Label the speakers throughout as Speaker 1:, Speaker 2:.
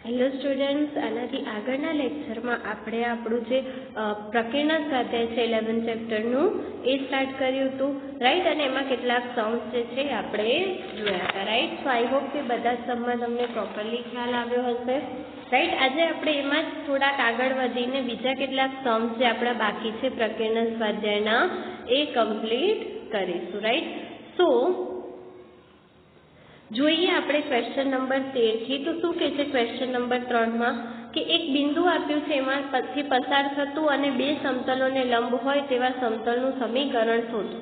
Speaker 1: Hello students, આનાથી આગળના લેક્ચરમાં આપણે આપણું જે પ્રકીર્ણન સ્વાધ્યાય છે 11 ચેપ્ટરનું એ સ્ટાર્ટ કર્યું હતું, રાઈટ. અને એમાં કેટલાક સમ્સ જે છે આપણે જોયા હતા, રાઈટ. સો આઈ હોપ કે બધા જ સમમાં તમને પ્રોપરલી ખ્યાલ આવ્યો હશે, રાઈટ. આજે આપણે એમાં જ થોડાક આગળ વધીને બીજા કેટલાક સમ્સ જે આપણા બાકી છે પ્રકીર્ણન સ્વાધ્યાયના એ કમ્પ્લીટ કરીશું, રાઈટ. સો જોઈએ આપણે ક્વેશ્ચન નંબર 13 થી. તો શું કહે છે ક્વેશ્ચન નંબર 3 માં કે એક બિંદુ આપ્યું છે, એમાં પછી પસાર થતું અને બે સમતલોને લંબ હોય તેવા સમતલનું સમીકરણ શોધો,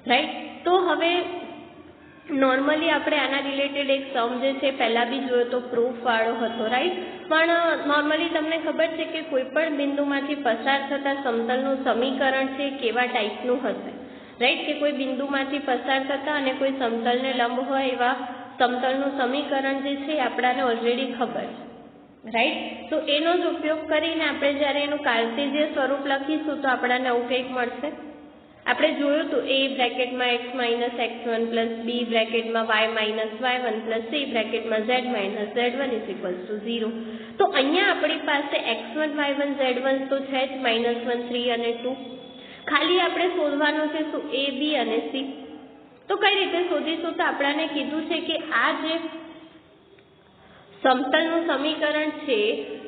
Speaker 1: રાઈટ. તો હવે નોર્મલી આપણે આના રિલેટેડ એક સમ જે છે પહેલા બી જોયો તો પ્રૂફ વાળો હતો, રાઈટ. પણ નોર્મલી તમને ખબર છે કે કોઈ પણ બિંદુમાંથી પસાર થતા સમતલનું સમીકરણ છે કેવા ટાઈપનું હશે, રાઈટ. કે કોઈ બિંદુમાંથી પસાર થતા અને કોઈ સમતલને લંબ હોય એવા સમતલનું સમીકરણ જે છે એ આપણાને ઓલરેડી ખબર છે, રાઈટ. તો એનો જ ઉપયોગ કરીને આપણે જ્યારે એનું કાર્ટેશિયન સ્વરૂપ લખીશું તો આપણને આવું કંઈક મળશે. આપણે જોયું હતું a બ્રેકેટમાં x minus x1 plus b બ્રેકેટમાં y minus y1 plus c બ્રેકેટમાં z minus z1 is equals two 0. તો અહીંયા આપણી પાસે x1 y1 z1 તો છે જ, -1 3 અને 2. ખાલી આપણે શોધવાનું છે શું a b અને c. તો કઈ રીતે શોધીશું? તો આપણને કીધું છે કે આ જે સમતલનું સમીકરણ છે,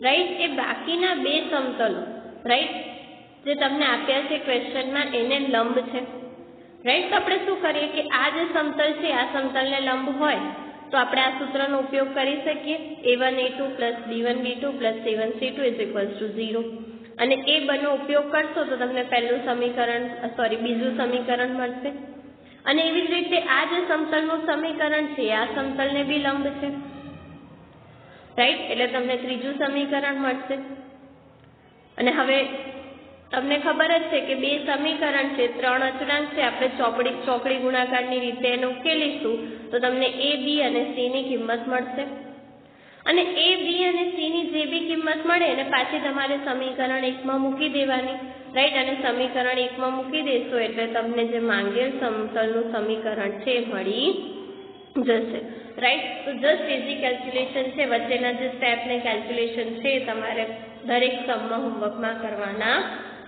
Speaker 1: રાઈટ, એ બાકીના બે સમતલો, રાઈટ, જે તમને આપ્યા છે ક્વેશ્ચનમાં એને લંબ છે, રાઈટ. તો આપણે શું કરીએ કે આ જે સમતલ છે આ સમતલને લંબ હોય તો આપણે આ સૂત્રનો ઉપયોગ કરી શકીએ, a1 a2 plus b1 b2 plus c1 c2 is equals two 0. અને એ બંને ઉપયોગ કરશો તો તમને બીજું સમીકરણ મળશે. અને એવી જ રીતે આ જે સમતલનું સમીકરણ છે આ સમતલને બી લંબ છે, રાઈટ. એટલે તમને ત્રીજું સમીકરણ મળશે. અને હવે તમને ખબર જ છે કે બે સમીકરણ છે, ત્રણ અચળાંક છે, આપણે ચોકડી ગુણાકારની રીતે એને ઉકેલીશું તો તમને a b અને c ની કિંમત મળશે. અને a b અને c ની જે બી કિંમત મળે એને પાછી તમારે સમીકરણ 1 માં મૂકી દેવાની, રાઈટ. અને સમીકરણ 1 માં મૂકી દેશો એટલે તમને જે માંગેલ સમતલનું સમીકરણ છે મળી જશે, રાઈટ. તો જસ્ટ ઇઝી કેલ્ક્યુલેશન છે, વચ્ચેના જે સ્ટેપને કેલ્ક્યુલેશન છે તમારે દરેક સમમાં હોમવર્કમાં કરવાના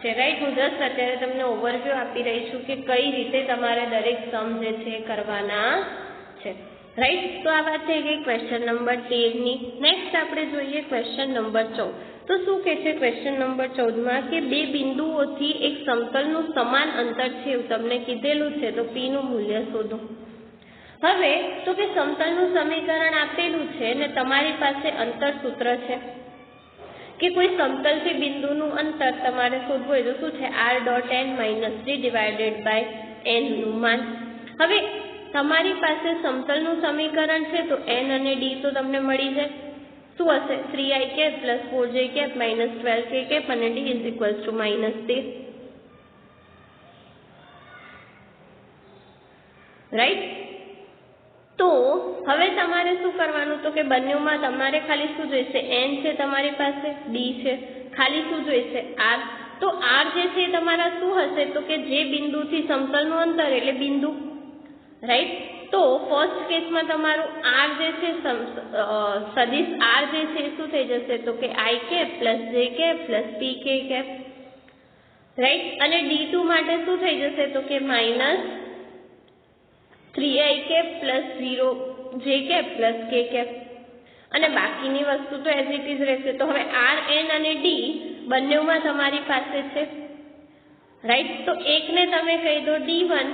Speaker 1: છે, રાઈટ. હું જસ્ટ અત્યારે તમને ઓવરવ્યૂ આપી રહી છું કે કઈ રીતે તમારે દરેક સમ જે છે કરવાના છે, રાઈટ. તો આ વાત થઈ ગઈ ક્વેશ્ચન નંબર 13 ની. નેક્સ્ટ આપણે જોઈએ ક્વેશ્ચન નંબર 14. તો શું કહે છે ક્વેશ્ચન નંબર 14 માં કે બે બિંદુઓથી એક સમતલનું સમાન અંતર છે એવું તમને કીધેલું છે, તો p નું મૂલ્ય શોધો. હવે તો કે સમતલનું સમીકરણ આપેલું છે ને તમારી પાસે અંતર સૂત્ર છે કે કોઈ સમતલથી બિંદુનું અંતર તમારે શોધવું હોય તો શું છે r dot n minus d divided by n નું માન. હવે તમારી પાસે સમતલનું સમીકરણ છે તો n અને d તો તમને મળી જાય. શું હશે? 3i cap plus 4j cap minus 12k cap અને d is equals to -13, right. તો હવે તમારે શું કરવાનું? તો કે બંનેમાં તમારે ખાલી શું જોઈશે? n છે તમારી પાસે, d છે, ખાલી શું જોઈશે? r. તો r જે છે તમારા શું હશે? તો કે જે બિંદુથી સમતલનું અંતર એટલે બિંદુ, રાઈટ. તો ફર્સ્ટ કેસમાં તમારું r જે છે સદિશ r જે છે શું થઈ જશે? તો કે i cap plus j cap plus pk cap, right. અને d2 માટે શું થઈ જશે? તો કે -3i cap plus 0j cap plus k cap. અને બાકીની વસ્તુ તો એઝ ઇટ ઇઝ રહેશે. તો હવે r n અને d બંનેમાં તમારી પાસે છે, રાઈટ. તો એકને તમે કહી દો d1,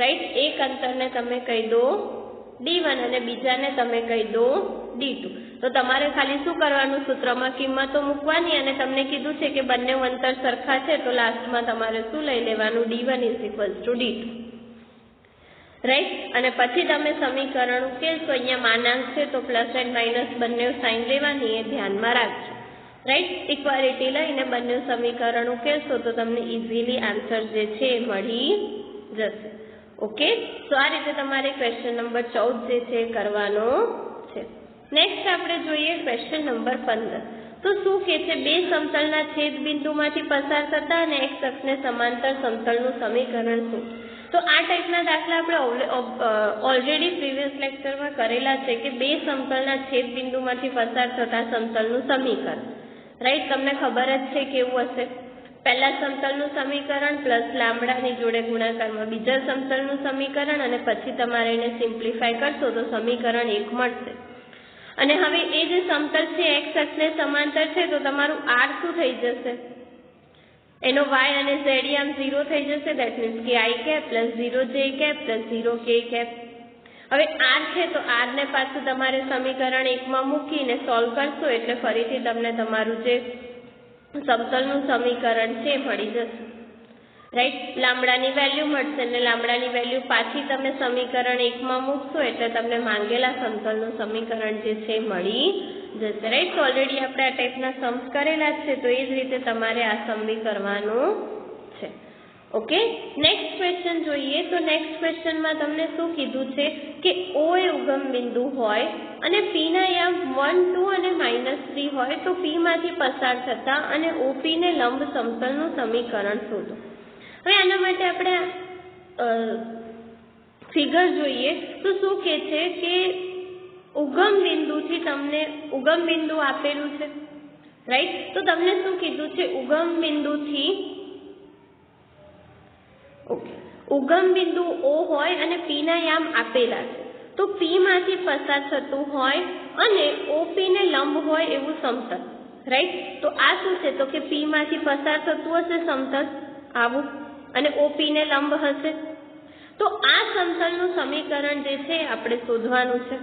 Speaker 1: રાઈટ, એક અંતરને તમે કહી દો d1 અને બીજાને તમે કહી દો d2. તો તમારે ખાલી શું કરવાનું? સૂત્રમાં કિંમતો મૂકવાની અને તમને કીધું છે કે બંને અંતર સરખા છે તો લાસ્ટમાં તમારે શું લઈ લેવાનું? d1 is equals two d2, right. અને પછી તમે સમીકરણ ઉકેલશો, અહીંયા માનાંક છે તો પ્લસ એન્ડ માઇનસ બંને સાઇન લેવાની એ ધ્યાનમાં રાખજો, રાઈટ. ઇક્વાલિટી લઈને બંને સમીકરણ ઉકેલશો તો તમને ઇઝીલી આન્સર જે છે એ મળી જશે. ઓકે. તો આ રીતે તમારે ક્વેશ્ચન નંબર 14 જે છે કરવાનો છે. નેક્સ્ટ આપણે જોઈએ ક્વેશ્ચન નંબર 15. તો શું કહે છે? બે સમતલના છેદ બિંદુમાંથી પસાર થતા અને x અક્ષને સમાંતર સમતલનું સમીકરણ શું? તો આ ટાઈપના દાખલા આપણે ઓલરેડી પ્રીવિયસ લેક્ચરમાં કરેલા છે કે બે સમતલના છેદ બિંદુમાંથી પસાર થતા સમતલનું સમીકરણ, રાઈટ? તમને ખબર જ છે કેવું હશે. પહેલા સમતલનું સમીકરણ પ્લસ લાંબડાની જોડે ગુણાકારમાં બીજા સમતલનું સમીકરણ, અને પછી તમારે એને સિમ્પ્લિફાય કરશો તો સમીકરણ 1 મળશે. અને હવે એ જે સમતલ છે x અક્ષને સમાંતર છે તો તમારું r શું થઈ જશે? એનો y અને z આમ 0 થઈ જશે. દેટ મીન્સ કે i cap plus 0j cap plus 0k cap. હવે r છે તો r ને પાછું તમારે સમીકરણ 1 માં મૂકીને સોલ્વ કરશો એટલે ફરીથી તમને તમારું જે સમતલનું સમીકરણ છે મળી જશે, રાઈટ? લાંબડાની વેલ્યુ મળશે અને લાંબડાની વેલ્યુ પાછી તમે સમીકરણ 1 માં મૂકશો એટલે તમને માંગેલા સમતલનું સમીકરણ જે છે મળી જશે, રાઈટ? તો ઓલરેડી આપણે આ ટાઈપના સમ્સ કરેલા છે, તો એ જ રીતે તમારે આ સમ બી કરવાનું છે. ઓકે, નેક્સ્ટ ક્વેશ્ચન જોઈએ. તો નેક્સ્ટ ક્વેશ્ચનમાં તમને શું કીધું છે કે O એ ઉગમ બિંદુ હોય અને P ના યામ 1, 2 અને -3 હોય તો P માંથી પસાર થતા અને OP ને લંબ સમતલનું સમીકરણ શોધો. હવે આના માટે આપણે ફિગર જોઈએ. તો શું કહે છે કે ઉગમ બિંદુથી તમને ઉગમ બિંદુ આપેલું છે, રાઈટ? તો તમને શું કીધું છે? ઉગમ બિંદુ O હોય અને P ના યામ આપેલા છે, તો P માંથી પસાર થતું હોય અને OP ને લંબ હોય એવું સમતલ, રાઈટ? તો આ શું છે? તો કે P માંથી પસાર થતું હશે સમતલ આવું અને OP ને લંબ હશે. તો આ સમતલનું સમીકરણ જે છે આપણે શોધવાનું છે,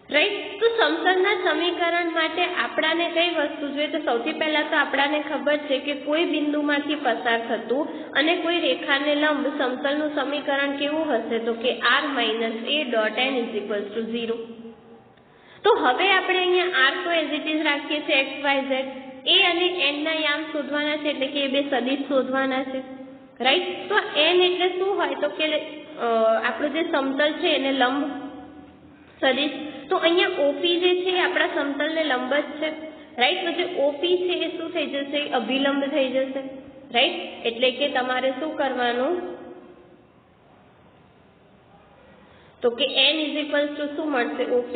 Speaker 1: રાઈટ? તો સમતલના સમીકરણ માટે આપણાને કઈ વસ્તુ જોઈએ? તો સૌથી પહેલા તો આપણાને ખબર છે કે કોઈ બિંદુમાંથી પસાર થતું અને કોઈ રેખાને લંબ સમતલનું સમીકરણ કેવું હશે? તો કે r - a dot n = 0. તો હવે આપણે અહીંયા r તો એઝ ઇટ ઇઝ રાખીએ છીએ x y z, a અને n ના યામ શોધવાના છે એટલે કે એ બે સદિશ શોધવાના છે, રાઈટ? તો n એટલે શું હોય? તો કે આપણું જે સમતલ છે એને લંબ સદિશ. તો અહીંયા OP જે છે એ આપણા સમતલને લંબ જ છે, રાઈટ? તો જે OP છે એ શું થઈ જશે? અભિલંબ થઈ જશે, રાઈટ? એટલે કે તમારે શું કરવાનું? તો કે n = શું મળશે? OP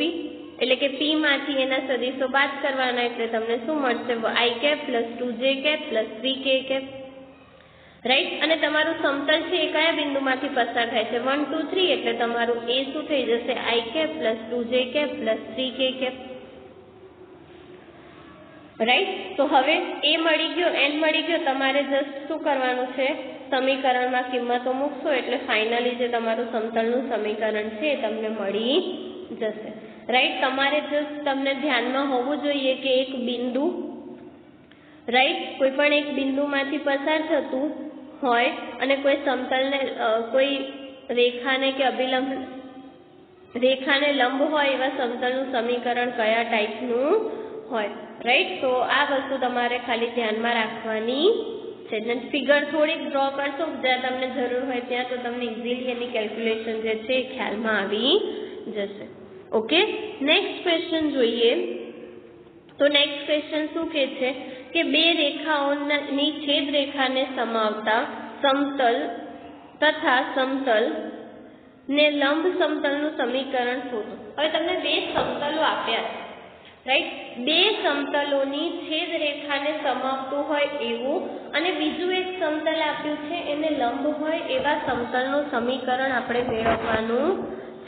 Speaker 1: એટલે કે P માંથી એના સદિશો બાદ કરવાના એટલે તમને શું મળશે? i cap plus 2j cap plus 3k cap, right? અને તમારું સમતલ છે એ કયા બિંદુમાંથી પસાર થાય છે? 1, 2, 3 એટલે તમારું a શું થઈ જશે? i cap plus 2j cap plus 3k cap, right? તો હવે a મળી ગયો, n મળી ગયો. તમારે જસ્ટ શું કરવાનું છે? સમીકરણમાં કિંમતો મૂકશો એટલે ફાઇનલી જે તમારું સમતલનું સમીકરણ છે એ તમને મળી જશે, રાઈટ? તમારે જસ્ટ તમને ધ્યાનમાં હોવું જોઈએ કે એક બિંદુ, રાઈટ, કોઈ પણ એક બિંદુમાંથી પસાર થતું હોય અને કોઈ સમતલને કોઈ રેખાને કે અભિલંબ રેખાને લંબ હોય એવા સમતલનું સમીકરણ કયા ટાઈપનું હોય, રાઈટ? તો આ વસ્તુ તમારે ખાલી ધ્યાનમાં રાખવાની છે. ફિગર થોડીક ડ્રો કરશો જ્યાં તમને જરૂર હોય ત્યાં, તો તમને ઇઝીલી એની કેલ્ક્યુલેશન જે છે એ ખ્યાલમાં આવી જશે. ઓકે, નેક્સ્ટ ક્વેશ્ચન જોઈએ. તો નેક્સ્ટ ક્વેશ્ચન શું કહે છે કે બે રેખાઓની છેદ રેખાને સમાવતા સમતલ તથા સમતલ ને લંબ સમતલનું સમીકરણ શોધો. હવે તમને બે સમતલો આપ્યા છે, રાઈટ? બે સમતલોની છેદ રેખાને સમાવતું હોય એવું અને બીજું એક સમતલ આપ્યું છે એને લંબ હોય એવા સમતલનું સમીકરણ આપણે મેળવવાનું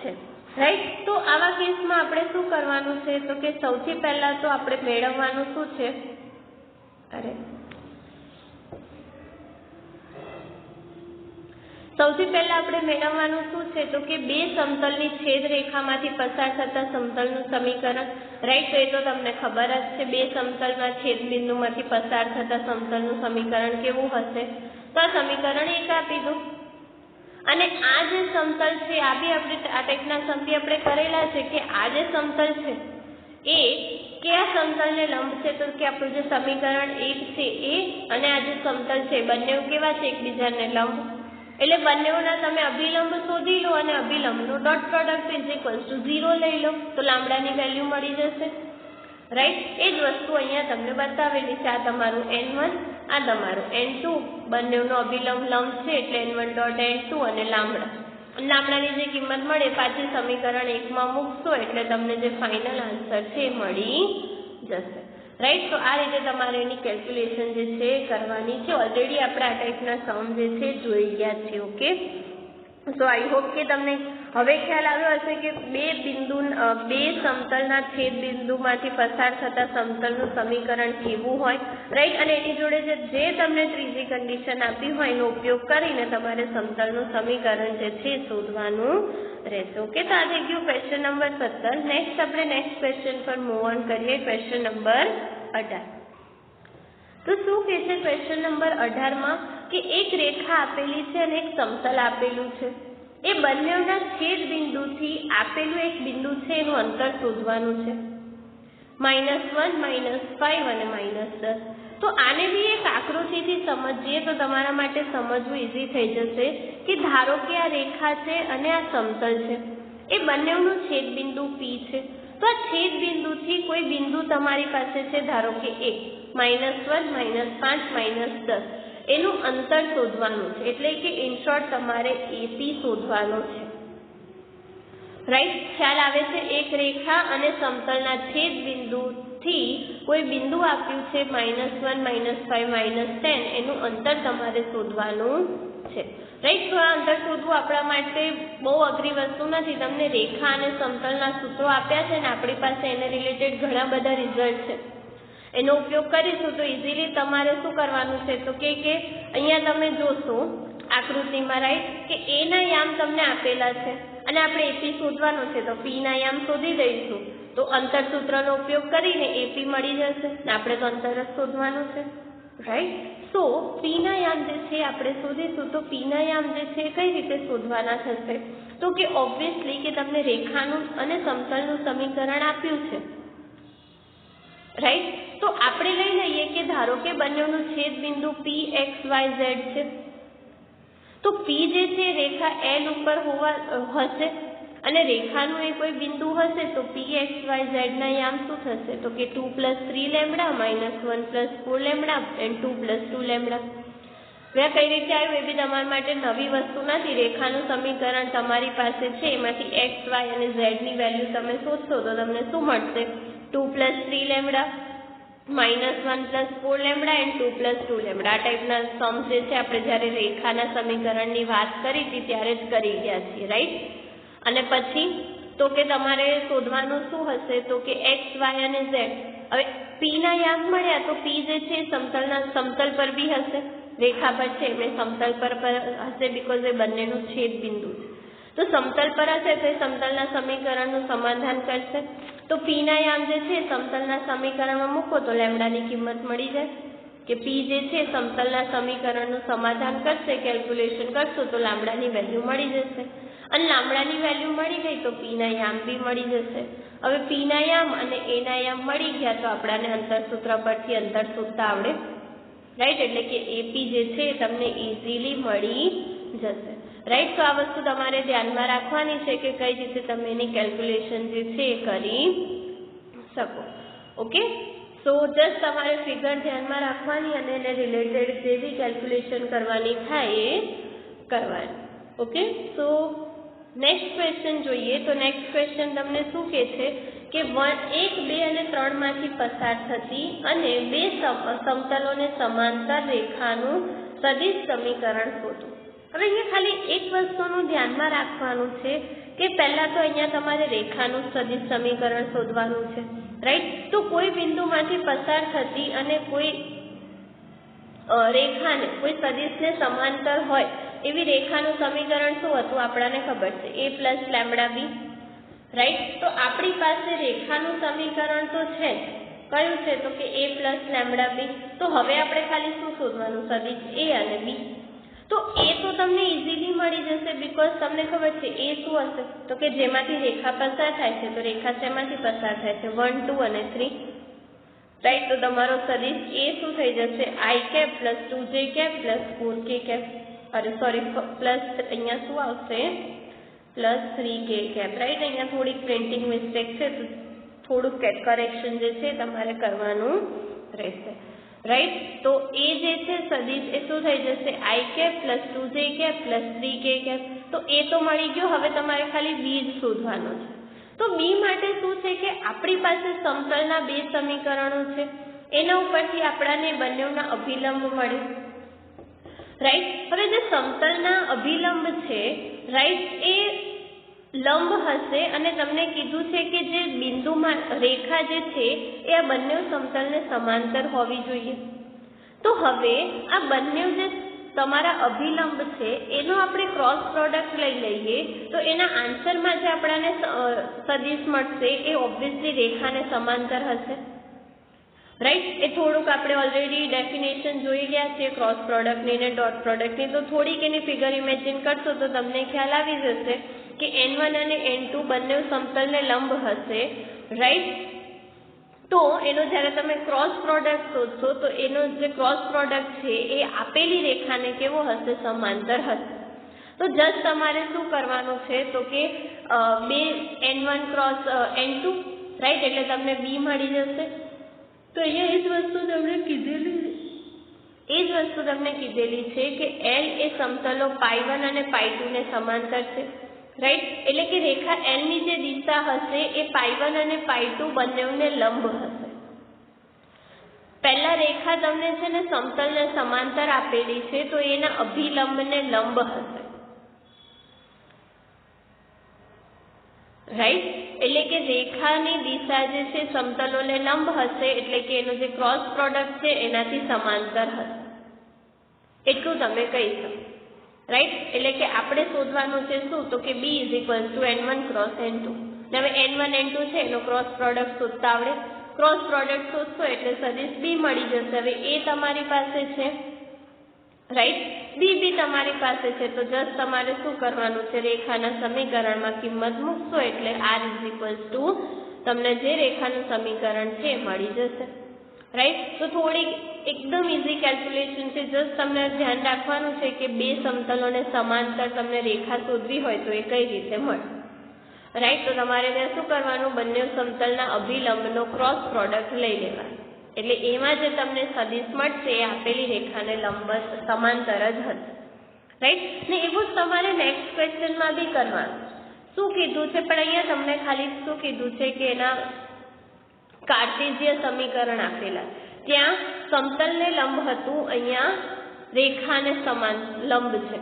Speaker 1: છે, રાઈટ? તો આવા કેસમાં આપણે શું કરવાનું છે? તો કે સૌથી પહેલા તો આપણે મેળવવાનું શું છે? સૌથી પહેલા આપણે મેળવવાનું શું છે? તો કે બે સમતલની છેદ રેખામાંથી પસાર થતા સમતલનું સમીકરણ, રાઈટ? તો એ તો તમને ખબર જ છે. બે સમતલમાં છેદ બિંદુમાંથી પસાર થતા સમતલનું સમીકરણ કેવું હશે? તો આ સમીકરણ 1 આપી દો. અને આ જે સમતલ છે આ બી આપણે આ ટાઈપના સમથી આપણે કરેલા છે કે આ જે સમતલ છે એ કયા સમતલને લંબ છે? તો કે આપણું જે સમીકરણ 1 છે એ અને આ જે સમતલ છે બંને કેવા છે? એકબીજાને લંબ. એટલે બંનેના તમે અભિલંબ શોધી લો અને અભિલંબનો ડોટ પ્રોડક્ટ = 0 લઈ લો તો લાંબડાની વેલ્યુ મળી જશે, રાઈટ? એ જ વસ્તુ અહીંયા તમને બતાવેલી છે. આ તમારું n1, આ તમારું n2 બંનેનો અભિલંબ લંબ છે એટલે n1 ડોટ n2 અને લામડાની જે કિંમત મળે પાછી સમીકરણ 1 માં મૂકશો એટલે તમને જે ફાઇનલ આન્સર છે મળી જશે, રાઈટ. તો આ રીતે તમારે એની કેલ્ક્યુલેશન જે છે કરવાની છે. ઓલરેડી આપણે આ ટાઈપના સમ જે છે જોઈ ગયા છે. ઓકે, સો આઈ હોપ કે તમને હવે ખ્યાલ આવ્યો હશે કે બે સમતલના છેદ બિંદુમાંથી પસાર થતા સમતલનું સમીકરણ કેવું હોય, રાઈટ. અને એની જોડે જે તમને ત્રીજી કન્ડિશન આપી હોય એનો ઉપયોગ કરીને તમારે સમતલનું સમીકરણ જે છે શોધવાનું રહેશે. ઓકે, તો આ થઈ ગયું ક્વેશ્ચન નંબર 17. નેક્સ્ટ આપણે નેક્સ્ટ ક્વેશ્ચન પર મૂવ ઓન કરીએ, ક્વેશ્ચન નંબર 18. તો શું કહે છે ક્વેશ્ચન નંબર 18 કે એક રેખા આપેલી છે અને એક સમતલ આપેલું છે. એ બંનેના છેદ બિંદુથી આપેલું એક બિંદુ છે એનું અંતર શોધવાનું છે. -1, -5 અને -10. તો આને બી એક આકૃતિથી સમજીએ તો તમારા માટે સમજવું ઈઝી થઈ જશે કે ધારો કે આ રેખા છે અને આ સમતલ છે, એ બંનેનું છેદ બિંદુ P છે. તો આ છેદ બિંદુથી કોઈ બિંદુ તમારી પાસે છે, ધારો કે A, -1, -5, -10, એનું અંતર શોધવાનું છે. એટલે કે ઇન શોર્ટ તમારે AP શોધવાનું છે, રાઈટ. ખ્યાલ આવે છે? એક રેખા અને સમતલના છેદ બિંદુથી કોઈ બિંદુ આપ્યું છે -1, -5, -10, એનું અંતર તમારે શોધવાનું છે, રાઈટ. તો આ અંતર શોધવું આપણા માટે બહુ અઘરી વસ્તુ નથી. તમને રેખા અને સમતલના સૂત્રો આપ્યા છે ને આપણી પાસે એને રિલેટેડ ઘણા બધા રિઝલ્ટ છે. એનો ઉપયોગ કરીશું તો ઇઝીલી તમારે શું કરવાનું છે તો કે અહીંયા તમે જોશો આકૃતિમાં, રાઈટ, કે A ના યામ તમને આપેલા છે અને આપણે AP શોધવાનું છે તો P ના યામ શોધી દઈશું તો અંતર સૂત્રનો ઉપયોગ કરીને AP મળી જશે ને આપણે તો અંતર જ શોધવાનું છે, રાઈટ. સો P ના યામ જે છે આપણે શોધીશું તો P ના યામ જે છે કઈ રીતે શોધવાના થશે તો કે ઓબ્વિયસલી કે તમને રેખાનું અને સમતલનું સમીકરણ આપ્યું છે, રાઈટ. તો આપણે લઈ લઈએ કે ધારો કે બંનેનું છેદ બિંદુ P X Y Z છે. તો P જે છે રેખા L ઉપર હશે અને રેખાનું એ કોઈ બિંદુ હશે તો P X Y Z ના યામ શું થશે તો કે 2 + 3 લેમ્બડા -1 + 4 લેમ્બડા and 2 + 2 લેમ્બડા. હવે કઈ રીતે આવ્યું એ બી તમારા માટે નવી વસ્તુ નથી. રેખાનું સમીકરણ તમારી પાસે છે, એમાંથી X, Y અને Z ની વેલ્યુ તમે શોધશો તો તમને શું મળશે 2 + 3 લેમ્બડા -1 + 4 લેમ્બડા and 2 + 2 લેમ્બડા. આ ટાઈપના સમ્સ જે છે આપણે જ્યારે રેખાના સમીકરણની વાત કરી હતી ત્યારે જ કરી ગયા છીએ, રાઈટ. અને પછી તો કે તમારે શોધવાનું શું હશે તો કે X, Y અને Z. હવે P ના યામ મળ્યા તો P જે છે સમતલ પર બી હશે, રેખા પર છે એટલે સમતલ પર હશે બીકોઝ એ બંનેનું છેદ બિંદુ છે. તો સમતલ પર હશે તો એ સમતલના સમીકરણનું સમાધાન કરશે. તો P ના યામ જે છે સમતલના સમીકરણમાં મૂકો તો લેમ્બડાની કિંમત મળી જાય કે P જે છે સમતલના સમીકરણનું સમાધાન કરશે, કેલ્ક્યુલેશન કરશો તો લામડાની વેલ્યુ મળી જશે અને લામડાની વેલ્યુ મળી ગઈ તો P ના યામ બી મળી જશે. હવે P ના યામ અને A ના યામ મળી ગયા તો આપણાને અંતર સૂત્ર પરથી અંતર શોધતા આવડે, રાઈટ. એટલે કે AP જે છે તમને ઇઝીલી મળી જશે, રાઈટ. તો આ વસ્તુ તમારે ધ્યાનમાં રાખવાની છે કે કઈ રીતે તમે એની કેલ્ક્યુલેશન જે છે એ કરી શકો. ઓકે, સો જસ્ટ તમારે ફિગર ધ્યાનમાં રાખવાની અને એને રિલેટેડ જે બી કેલ્ક્યુલેશન કરવાની થાય એ કરવાની. ઓકે, સો નેક્સ્ટ ક્વેશ્ચન જોઈએ. તો નેક્સ્ટ ક્વેશ્ચન તમને શું કહે છે કે 1, 2 અને 3 માંથી પસાર થતી અને બે સમતલોને સમાંતર રેખાનું સદિશ સમીકરણ શોધો. હવે અહીંયા ખાલી એક વસ્તુનું ધ્યાનમાં રાખવાનું છે કે પહેલા તો અહીંયા તમારે રેખાનું સદિશ સમીકરણ શોધવાનું છે, રાઈટ. તો કોઈ બિંદુમાંથી પસાર થતી અને કોઈ રેખાને કોઈ સદિશને સમાંતર હોય એવી રેખાનું સમીકરણ શું હતું આપણાને ખબર છે A + લેમ્બડા B, રાઈટ. તો આપણી પાસે રેખાનું સમીકરણ તો છે જ, કયું છે તો કે A + લેમ્બડા B. તો હવે આપણે ખાલી શું શોધવાનું સદિશ A અને B. તો A તો તમને ઇઝીલી મળી જશે બીકોઝ તમને ખબર છે A શું હશે તો કે જેમાંથી રેખા પસાર થાય છે. તો રેખા શેમાંથી પસાર થાય છે 1, 2 અને 3, રાઈટ. તો તમારો સદિશ A શું થઈ જશે I + 2j + 4k, અરે સોરી પ્લસ અહીંયા શું આવશે +3k, રાઈટ. અહીંયા થોડીક પ્રિન્ટિંગ મિસ્ટેક છે તો થોડુંક કરેક્શન જે છે તમારે કરવાનું રહેશે. રાઈટ। તો એ જે છે સદિશ એ શું થઈ જશે i cap plus 2j cap plus 3k cap. તો એ તો મળી ગયો, હવે તમારે ખાલી b જ શોધવાનો છે। તો b માટે શું છે કે આપણી પાસે સમતલના બે સમીકરણો છે, એના ઉપરથી આપણને બંનેના અભિલંબ મળે, રાઈટ। હવે જે સમતલના અભિલંબ છે, રાઈટ, એ લંબ હશે અને તમને કીધું છે કે જે બિંદુમાં રેખા જે છે એ આ બંને સમતલને સમાંતર હોવી જોઈએ। તો હવે આ બંને જે તમારા અભિલંબ છે એનો આપણે ક્રોસ પ્રોડક્ટ લઈ લઈએ તો એના આન્સરમાં જે આપણને સદિશ મળશે એ ઓબ્વિયસલી રેખાને સમાંતર હશે, રાઈટ। એ થોડુંક આપણે ઓલરેડી ડેફિનેશન જોઈ ગયા છે ક્રોસ પ્રોડક્ટની ને ડોટ પ્રોડક્ટની, તો થોડીક એની ફિગર ઇમેજિન કરશો તો તમને ખ્યાલ આવી જશે કે n1 અને n2 બંને સમતલને લંબ હશે, રાઈટ। તો એનો જ્યારે તમે ક્રોસ પ્રોડક્ટ શોધશો તો એનો જે ક્રોસ પ્રોડક્ટ છે એ આપેલી રેખાને કેવો હશે, સમાંતર હશે। તો જસ્ટ તમારે શું કરવાનું છે તો કે બે n1 ક્રોસ n2, રાઈટ, એટલે તમને b મળી જશે। તો અહીંયા એ જ વસ્તુ તમને કીધેલી છે કે L એ સમતલો π1 અને π2 ને સમાંતર છે, રાઈટ, એટલે કે રેખા L ની જે દિશા હશે એ π1 અને π2 બંનેને લંબ હશે। પહેલા રેખા તમને છે ને સમતલને સમાંતર આપેલી છે તો એના અભિલંબને લંબ હશે, રાઈટ, એટલે કે રેખાની દિશા જે છે સમતલોને લંબ હશે, એટલે કે એનો જે ક્રોસ પ્રોડક્ટ છે એનાથી સમાંતર હશે, એટલું તમે કહી શકો, રાઈટ। એટલે કે આપણે શોધવાનું છે શું તો કે b n1 ક્રોસ n2। હવે n1 n2 છે એનો ક્રોસ પ્રોડક્ટ શોધતા આવડે, ક્રોસ પ્રોડક્ટ શોધશો એટલે સદિશ b મળી જશે। હવે a તમારી પાસે છે, રાઈટ, b તમારી પાસે છે, તો જસ્ટ તમારે શું કરવાનું છે, રેખાના સમીકરણમાં કિંમત મૂકશો એટલે r તમને જે રેખાનું સમીકરણ છે એ મળી જશે, રાઈટ। તો થોડીક એકદમ ઇઝી કેલ્ક્યુલેશન છે, જસ્ટ તમને ધ્યાન રાખવાનું છે કે બે સમતલોને સમાંતર તમને રેખા શોધવી હોય તો એ કઈ રીતે મળે, રાઈટ। તો તમારે ત્યાં શું કરવાનું, બંને સમતલના અભિલંબનો ક્રોસ પ્રોડક્ટ લઈ લેવાનો, એટલે એમાં જે તમને સદિશ મળશે એ આપેલી રેખાને લંબ સમાંતર જ હશે, રાઈટ। ને એવું જ તમારે નેક્સ્ટ ક્વેશ્ચનમાં બી કરવાનું, શું કીધું છે પણ અહીંયા તમને ખાલી શું કીધું છે કે એના કાર્ટેશિય સમીકરણ આપેલા, ત્યાં સમતલને લંબ હતું, અહીંયા રેખાને સમાન લંબ છે,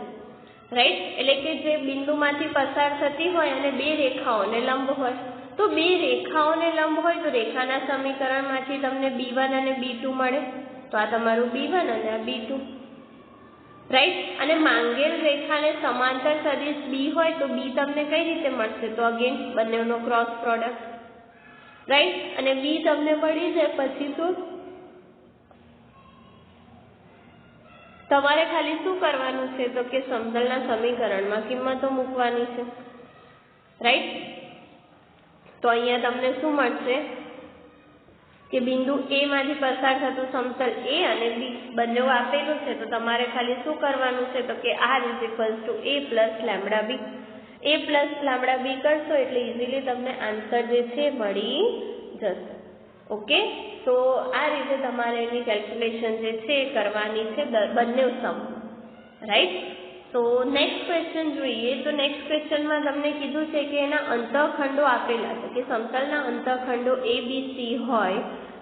Speaker 1: રાઈટ, એટલે કે જે બિંદુમાંથી પસાર થતી હોય અને બે રેખાઓને લંબ હોય, તો બે રેખાઓને લંબ હોય તો રેખાના સમીકરણમાંથી તમને b1 અને b2 મળે, તો આ તમારું b1 અને આ b2, રાઈટ। અને માંગેલ રેખાને સમાંતર સદિશ b હોય તો b તમને કઈ રીતે મળશે, તો અગેન બંનેનો ક્રોસ પ્રોડક્ટ, રાઈટ, અને b તમને મળી જાય પછી તો તમારે ખાલી શું કરવાનું છે તો કે સમતલના સમીકરણમાં કિંમતો મૂકવાની છે, રાઈટ। તો અહીંયા તમને શું મળશે કે બિંદુ a માંથી પસાર થતું સમતલ a અને b બંને આપેલું છે, તો તમારે ખાલી શું કરવાનું છે તો કે r a λb કરશો એટલે ઇઝીલી તમને આન્સર જે છે મળી જશે, ઓકે। તો આ રીતે તમારે એની કેલ્ક્યુલેશન જે છે એ કરવાની છે બંને સમ, રાઈટ। તો નેક્સ્ટ ક્વેશ્ચન જોઈએ, તો નેક્સ્ટ ક્વેશ્ચનમાં તમને કીધું છે કે એના અંતઃખંડો આપેલા છે કે સમતલના અંતઃખંડો a b c હોય,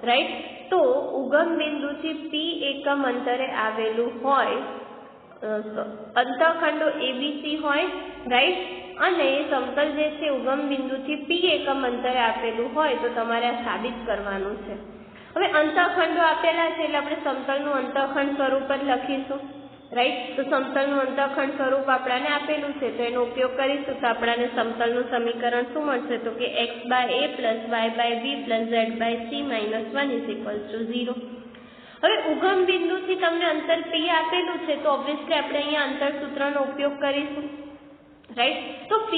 Speaker 1: રાઈટ, તો ઉગમ બિંદુથી p એકમ અંતરે આવેલું હોય, અંતઃખંડો a b c હોય, રાઈટ, અને સમતલ જે છે ઉગમ બિંદુથી p એકમ અંતરે આપેલું હોય તો તમારે આ સાબિત કરવાનું છે। હવે અંતઃખંડો આપેલા છે એટલે આપણે સમતલનું અંતઃખંડ સ્વરૂપ જ લખીશું, રાઈટ। તો સમતલનું અંતઃખંડ સ્વરૂપ આપણને આપેલું છે તો એનો ઉપયોગ કરીશું તો આપણને સમતલનું સમીકરણ શું મળશે તો કે x/a + y/b + z/c - 1 0। હવે ઉગમ બિંદુથી તમને અંતર p આપેલું છે તો ઓબ્વિયસલી આપણે અહીંયા અંતર સૂત્રનો ઉપયોગ કરીશું, રાઈટ। તો p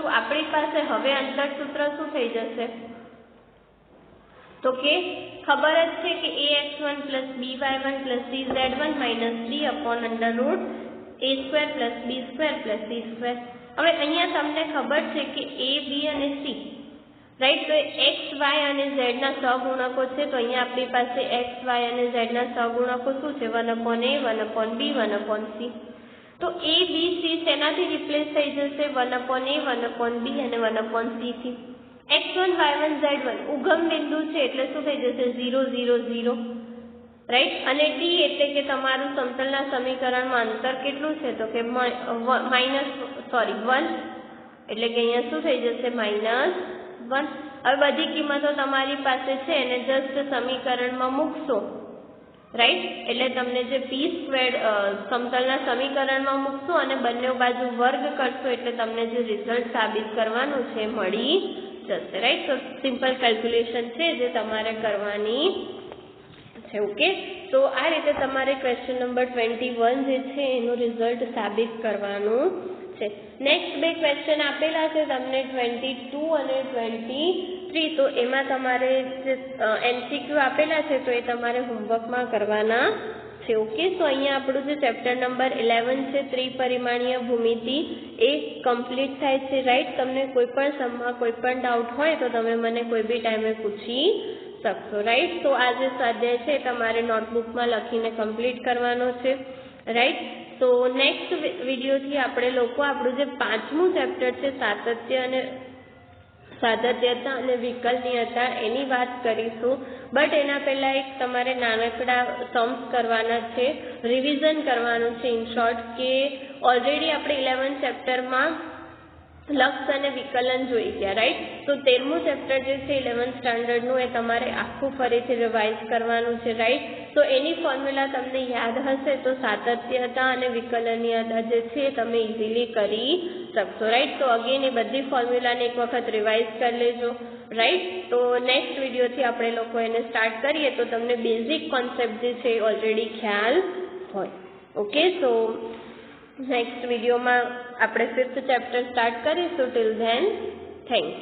Speaker 1: આપણી પાસે હવે અંતર સૂત્ર શું થઈ જશે તો કે ખબર જ છે કે ax1 + by1 + cz1 - 3/√a² + b² + c²। હવે અહીંયા તમને ખબર છે કે a b અને c, રાઈટ. તો એક્સ વાય અને ઝેડ ના સહગુણકો છે, તો અહીંયા આપણી પાસે એક્સ વાય અને ઝેડ ના સહગુણકો શું છે? 1/a 1/b 1/c. તો a b c શેનાથી રિપ્લેસ થઈ જશે? 1/a 1/b અને 1/c થી. x1 y1 z1 ઉગમ બિંદુ છે એટલે શું થઈ જશે? 0 0 0, રાઈટ. અને d એટલે કે તમારું સમતલના સમીકરણમાં અંતર કેટલું છે? તો કે 1, એટલે કે અહીંયા શું થઈ જશે? -1. હવે બધી કિંમતો તમારી પાસે છે એને જસ્ટ સમીકરણમાં મૂકશો, રાઈટ. એટલે તમને જે p² સમતલના સમીકરણમાં મૂકશો અને બંને બાજુ વર્ગ કરશો એટલે તમને જે રિઝલ્ટ સાબિત કરવાનું છે મળી જશે, રાઈટ. તો સિમ્પલ કેલ્ક્યુલેશન છે જે તમારે કરવાની છે. ઓકે, તો આ રીતે તમારે ક્વેશ્ચન નંબર 21 જે છે એનું રિઝલ્ટ સાબિત કરવાનું છે. નેક્સ્ટ બે ક્વેશ્ચન આપેલા છે તમને 22 અને 23. તો એમાં તમારે જે MCQ આપેલા છે તો એ તમારે હોમવર્કમાં કરવાના છે. ઓકે, તો અહીંયા આપણું જે ચેપ્ટર નંબર 11 છે ત્રિપરિમાણીય ભૂમિતિ એ કમ્પ્લીટ થાય છે, રાઈટ. તમને કોઈ પણ સમમાં કોઈ પણ ડાઉટ હોય તો તમે મને કોઈ બી ટાઈમે પૂછી શકશો, રાઈટ. તો આ જે સ્વાધ્યાય છે તમારે નોટબુકમાં લખીને કમ્પ્લીટ કરવાનો છે, રાઈટ. તો નેક્સ્ટ વિડીયોથી આપણે લોકો આપણું જે 5મું ચેપ્ટર છે સાતત્યતા અને વિકલનીયતા એની વાત કરીશું. બટ એના પહેલા એક તમારે નાનકડા સમ્સ કરવાના છે, રિવિઝન કરવાનું છે. ઇન શોર્ટ કે ઓલરેડી આપણે 11 ચેપ્ટરમાં લક્ષ અને વિકલન જોઈ ગયા, રાઈટ. તો 13મું ચેપ્ટર જે છે 11th સ્ટાન્ડર્ડનું એ તમારે આખું ફરીથી રિવાઇઝ કરવાનું છે, રાઈટ. તો એની ફોર્મ્યુલા તમને યાદ હશે તો સાતત્યતા અને વિકલનીયતા જે છે તમે ઇઝીલી કરી શકશો, રાઈટ. તો અગેન એ બધી ફોર્મ્યુલાને એક વખત રિવાઇઝ કરી લેજો, રાઈટ. તો નેક્સ્ટ વિડીયોથી આપણે લોકો એને સ્ટાર્ટ કરીએ તો તમને બેઝિક કોન્સેપ્ટ જે છે ઓલરેડી ખ્યાલ હોય. ઓકે, સો નેક્સ્ટ વિડીયોમાં આપણે 5th ચેપ્ટર સ્ટાર્ટ કરીશું. Till then, thanks.